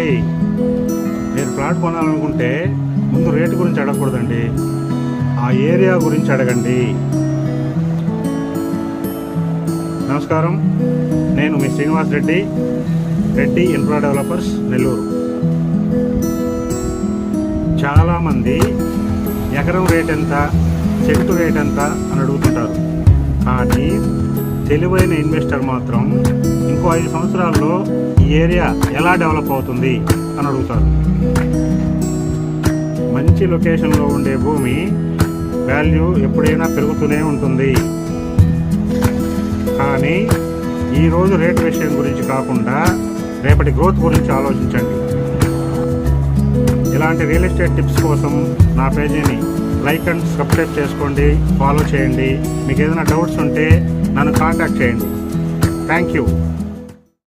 చూడండి, మీరు ఫ్లాట్ కొనాలనుకుంటే ముందు రేటు గురించి అడగకూడదండి, ఆ ఏరియా గురించి అడగండి. నమస్కారం, నేను మీ శ్రీనివాస్ రెడ్డి, రెడ్డి ఇన్ఫ్రా డెవలపర్స్, నెల్లూరు. చాలామంది ఎకరం రేట్ ఎంత, సెంటు రేట్ ఎంత అని అడుగుతుంటారు. కానీ తెలివైన ఇన్వెస్టర్ మాత్రం ఇంకో 5 సంవత్సరాల్లో ఈ ఏరియా ఎలా డెవలప్ అవుతుంది అని అడుగుతారు. మంచి లొకేషన్లో ఉండే భూమి వాల్యూ ఎప్పుడైనా పెరుగుతూనే ఉంటుంది. కానీ ఈరోజు రేట్ విషయం గురించి కాకుండా రేపటి గ్రోత్ గురించి ఆలోచించండి. ఇలాంటి రియల్ ఎస్టేట్ టిప్స్ కోసం నా పేజీని లైక్ అండ్ సబ్స్క్రైబ్ చేసుకోండి, ఫాలో చేయండి. మీకు ఏదైనా డౌట్స్ ఉంటే నన్ను కాంటాక్ట్ చేయండి. Thank you.